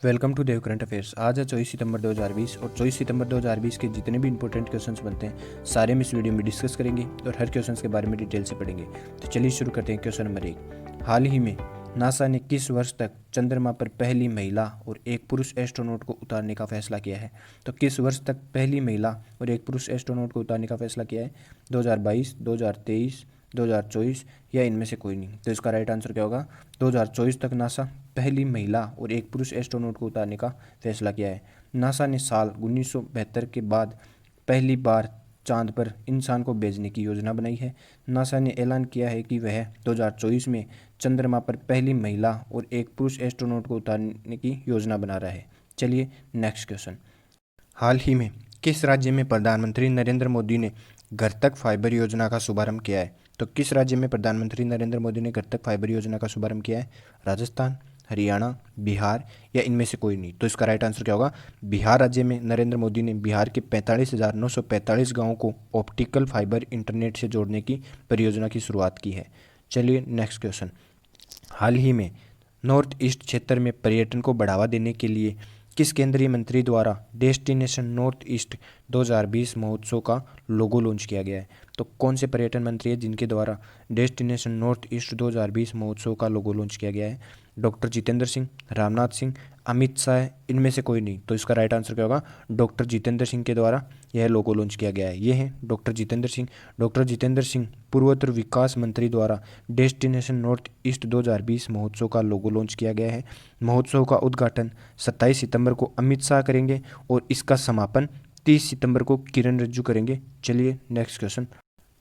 Welcome to Dev current affairs. आज है 24 सितंबर 2020 और 24 सितंबर 2020 के जितने भी इंपॉर्टेंट क्वेश्चंस बनते हैं सारे हम इस वीडियो में डिस्कस करेंगे और हर क्वेश्चंस के बारे में डिटेल से पढ़ेंगे। तो चलिए शुरू करते हैं। क्वेश्चन नंबर 1, हाल ही में नासा ने किस वर्ष तक चंद्रमा पर पहली महिला और एक पुरुष एस्ट्रोनॉट को उतारने का फैसला किया है? तो किस वर्ष तक पहली महिला और एक पुरुष एस्ट्रोनॉट को उतारने का फैसला किया है? 2022, 2023, 2024 या इनमें से कोई नहीं? तो इसका राइट आंसर क्या होगा? 2024 तक नासा पहली महिला और एक पुरुष एस्ट्रोनॉट को उतारने का फैसला किया है। नासा ने साल 1972 के बाद पहली बार चांद पर इंसान को भेजने की योजना बनाई है। नासा ने ऐलान किया है कि वह 2024 में चंद्रमा पर पहली महिला और एक पुरुष एस्ट्रोनॉट को उतारने की योजना बना रहा है। चलिए नेक्स्ट क्वेश्चन, हाल ही में किस राज्य में प्रधानमंत्री नरेंद्र मोदी ने घर तक फाइबर योजना का शुभारंभ किया है? तो किस राज्य में प्रधानमंत्री नरेंद्र मोदी ने घर तक फाइबर योजना का शुभारंभ किया है? राजस्थान, हरियाणा, बिहार या इनमें से कोई नहीं? तो इसका राइट आंसर क्या होगा? बिहार राज्य में नरेंद्र मोदी ने बिहार के 45,945 गाँवों को ऑप्टिकल फाइबर इंटरनेट से जोड़ने की परियोजना की शुरुआत की है। चलिए नेक्स्ट क्वेश्चन, हाल ही में नॉर्थ ईस्ट क्षेत्र में पर्यटन को बढ़ावा देने के लिए किस केंद्रीय मंत्री द्वारा डेस्टिनेशन नॉर्थ ईस्ट 2020 महोत्सव का लोगो लॉन्च किया गया है? तो कौन से पर्यटन मंत्री हैं जिनके द्वारा डेस्टिनेशन नॉर्थ ईस्ट 2020 महोत्सव का लोगो लॉन्च किया गया है? डॉक्टर जितेंद्र सिंह, राजनाथ सिंह, अमित शाह, इनमें से कोई नहीं? तो इसका राइट आंसर क्या होगा? डॉक्टर जितेंद्र सिंह के द्वारा यह लोगो लॉन्च किया गया है। ये हैं डॉक्टर जितेंद्र सिंह। डॉक्टर जितेंद्र सिंह पूर्वोत्तर विकास मंत्री द्वारा डेस्टिनेशन नॉर्थ ईस्ट 2020 महोत्सव का लोगो लॉन्च किया गया है। महोत्सव का उद्घाटन 27 सितंबर को अमित शाह करेंगे और इसका समापन 30 सितंबर को किरण रिजिजू करेंगे। चलिए नेक्स्ट क्वेश्चन,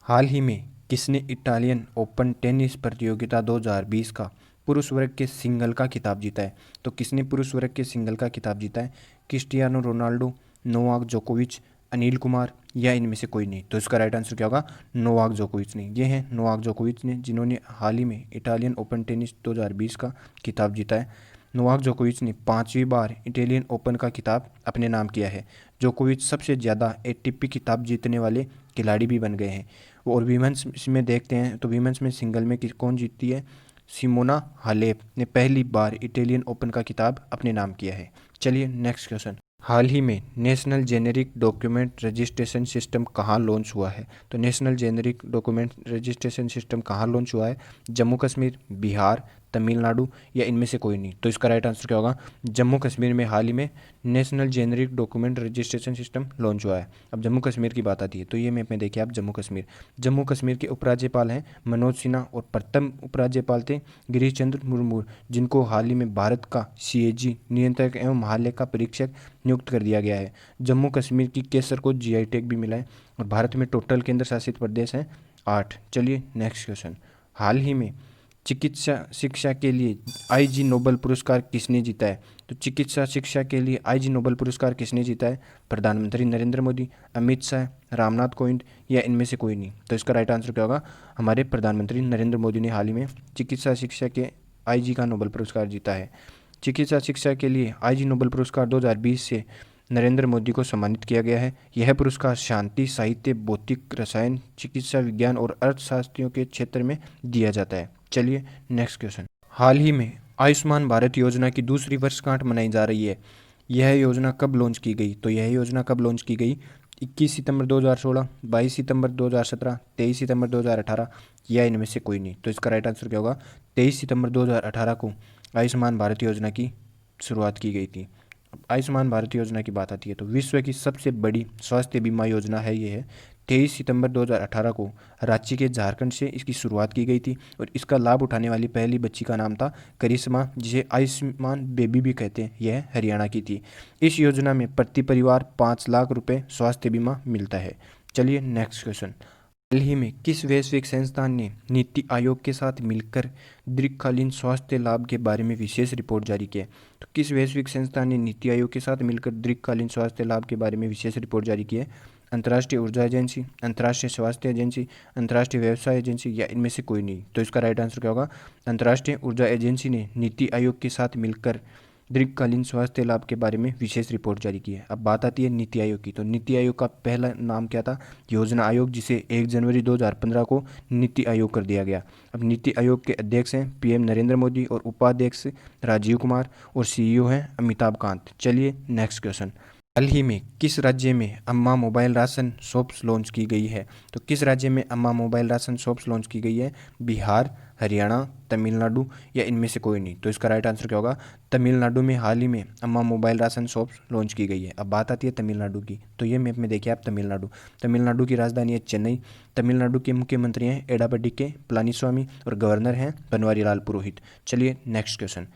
हाल ही में किसने इटालियन ओपन टेनिस प्रतियोगिता 2020 का पुरुष वर्ग के सिंगल का खिताब जीता है? तो किसने पुरुष वर्ग के सिंगल का खिताब जीता है? क्रिस्टियानो रोनाल्डो, नोवाक जोकोविच, अनिल कुमार या इनमें से कोई नहीं? तो इसका राइट आंसर क्या होगा? नोवाक जोकोविच ने। ये हैं नोवाक जोकोविच ने, जिन्होंने हाल ही में इटालियन ओपन टेनिस 2020 का खिताब जीता है। नोवाक जोकोविच ने 5वीं बार इटालियन ओपन का खिताब अपने नाम किया है। जोकोविच सबसे ज़्यादा एटीपी खिताब जीतने वाले खिलाड़ी भी बन गए हैं। और वीमेंस में देखते हैं तो वीमेंस में सिंगल में कौन जीतती है? सिमोना हालेप ने पहली बार इटालियन ओपन का खिताब अपने नाम किया है। चलिए नेक्स्ट क्वेश्चन, हाल ही में national generic document registration system कहाँ लॉन्च हुआ है? तो national generic document registration system कहाँ लॉन्च हुआ है? जम्मू कश्मीर, बिहार, तमिलनाडु या इनमें से कोई नहीं? तो इसका राइट आंसर क्या होगा? जम्मू कश्मीर में हाल ही में national generic document registration system launch हुआ है। अब जम्मू कश्मीर की बात आती है तो ये मैप में देखिए आप, जम्मू कश्मीर के उपराज्यपाल हैं मनोज सिन्हा और प्रथम उपराज्यपाल थे गिरीश चंद्र मुर्मू, जिनको हाल ही में भारत का CAG नियंत्रक एवं महालेखा परीक्षक नियुक्त कर दिया गया है। जम्मू कश्मीर की केसर को GI टैग भी मिला है और भारत में टोटल केंद्र शासित प्रदेश हैं 8। चलिए नेक्स्ट क्वेश्चन, हाल ही में चिकित्सा शिक्षा के लिए IG नोबेल पुरस्कार किसने जीता है? तो चिकित्सा शिक्षा के लिए IG नोबेल पुरस्कार किसने जीता है? प्रधानमंत्री नरेंद्र मोदी, अमित शाह, रामनाथ कोविंद या इनमें से कोई नहीं? तो इसका राइट आंसर क्या होगा? हमारे प्रधानमंत्री नरेंद्र मोदी ने हाल ही में चिकित्सा शिक्षा के IG का नोबेल पुरस्कार जीता है। चिकित्सा शिक्षा के लिए IG नोबेल पुरस्कार 2020 से नरेंद्र मोदी को सम्मानित किया गया है। यह पुरस्कार शांति, साहित्य, भौतिक, रसायन, चिकित्सा विज्ञान और अर्थशास्त्रियों के क्षेत्र में दिया जाता है। चलिए नेक्स्ट क्वेश्चन, हाल ही में आयुष्मान भारत योजना की दूसरी वर्षगांठ मनाई जा रही है। यह योजना कब लॉन्च की गई? तो यह योजना कब लॉन्च की गई? 21 सितंबर 2016, 22 सितंबर 2017, 23 सितंबर 2018 या इनमें से कोई नहीं? तो इसका राइट आंसर क्या होगा? 23 सितंबर 2018 को आयुष्मान भारत योजना की शुरुआत की गई थी। आयुष्मान भारत योजना की बात आती है तो विश्व की सबसे बड़ी स्वास्थ्य बीमा योजना है। ये है 23 सितंबर 2018 को रांची के झारखंड से इसकी शुरुआत की गई थी और इसका लाभ उठाने वाली पहली बच्ची का नाम था करिश्मा, जिसे आयुष्मान बेबी भी कहते हैं। यह हरियाणा की थी। इस योजना में प्रति परिवार 5 लाख रुपए स्वास्थ्य बीमा मिलता है। चलिए नेक्स्ट क्वेश्चन, हाल ही में किस वैश्विक संस्थान ने नीति आयोग के साथ मिलकर दीर्घकालीन स्वास्थ्य लाभ के बारे में विशेष रिपोर्ट जारी की है? तो किस वैश्विक संस्थान ने नीति आयोग के साथ मिलकर दीर्घकालीन स्वास्थ्य लाभ के बारे में विशेष रिपोर्ट जारी की है? अंतर्राष्ट्रीय ऊर्जा एजेंसी, अंतर्राष्ट्रीय स्वास्थ्य एजेंसी, अंतर्राष्ट्रीय व्यवसाय एजेंसी या इनमें से कोई नहीं? तो इसका राइट आंसर क्या होगा? अंतर्राष्ट्रीय ऊर्जा एजेंसी ने नीति आयोग के साथ मिलकर दीर्घकालीन स्वास्थ्य लाभ के बारे में विशेष रिपोर्ट जारी की है। अब बात आती है नीति आयोग की। तो नीति आयोग का पहला नाम क्या था? योजना आयोग, जिसे 1 जनवरी 2015 को नीति आयोग कर दिया गया। अब नीति आयोग के अध्यक्ष हैं पीएम नरेंद्र मोदी और उपाध्यक्ष राजीव कुमार और सीईओ हैं अमिताभ कांत। चलिए नेक्स्ट क्वेश्चन। हाल ही में किस राज्य में अम्मा मोबाइल राशन शॉप्स लॉन्च की गई है? तो किस राज्य में अम्मा मोबाइल राशन शॉप्स लॉन्च की गई है? बिहार, हरियाणा, तमिलनाडु या इनमें से कोई नहीं? तो इसका राइट आंसर क्या होगा? तमिलनाडु में हाल ही में अम्मा मोबाइल राशन शॉप्स लॉन्च की गई है। अब बात आती है तमिलनाडु की। तो ये मैप में देखिए आप तमिलनाडु की राजधानी है चेन्नई। तमिलनाडु के मुख्यमंत्री हैं एडापडी के पलानीस्वामी और गवर्नर हैं बनवारीलाल पुरोहित। चलिए नेक्स्ट क्वेश्चन।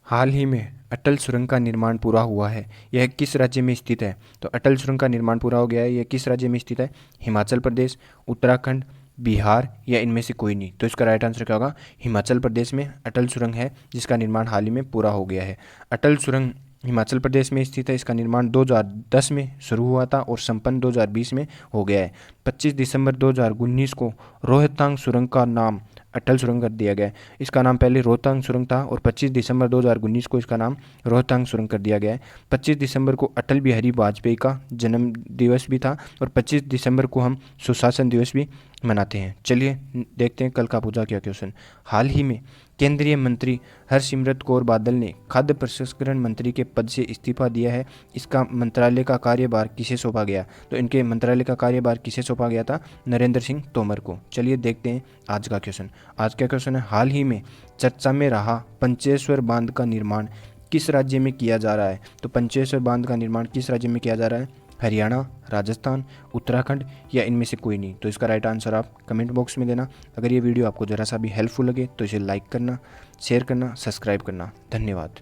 हाल ही में अटल सुरंग का निर्माण पूरा हुआ है, यह किस राज्य में स्थित है? तो अटल सुरंग का निर्माण पूरा हो गया है, यह किस राज्य में स्थित है? हिमाचल प्रदेश, उत्तराखंड, बिहार या इनमें से कोई नहीं? तो इसका राइट आंसर क्या होगा? हिमाचल प्रदेश में अटल सुरंग है जिसका निर्माण हाल ही में पूरा हो गया है। अटल सुरंग हिमाचल प्रदेश में स्थित है। इसका निर्माण 2010 में शुरू हुआ था और संपन्न 2020 में हो गया है। 25 दिसंबर 2019 को रोहतांग सुरंग का नाम अटल सुरंग कर दिया गया है। इसका नाम पहले रोहतांग सुरंग था और 25 दिसंबर 2019 को इसका नाम रोहतांग सुरंग कर दिया गया है। 25 दिसंबर को अटल बिहारी वाजपेयी का जन्म दिवस भी था और 25 दिसंबर को हम सुशासन दिवस भी मनाते हैं। चलिए देखते हैं कल का पूछा क्या क्वेश्चन। हाल ही में केंद्रीय मंत्री हरसिमरत कौर बादल ने खाद्य प्रसंस्करण मंत्री के पद से इस्तीफा दिया है। इसका मंत्रालय का कार्यभार किसे सौंपा गया? तो इनके मंत्रालय का कार्यभार किसे सौंपा गया था? नरेंद्र सिंह तोमर को। चलिए देखते हैं आज का क्वेश्चन। आज का क्वेश्चन है, हाल ही में चर्चा में रहा पंचेश्वर बांध का निर्माण किस राज्य में किया जा रहा है? तो पंचेश्वर बांध का निर्माण किस राज्य में किया जा रहा है? हरियाणा, राजस्थान, उत्तराखंड या इनमें से कोई नहीं? तो इसका राइट आंसर आप कमेंट बॉक्स में देना। अगर ये वीडियो आपको ज़रा सा भी हेल्पफुल लगे तो इसे लाइक करना, शेयर करना, सब्सक्राइब करना। धन्यवाद।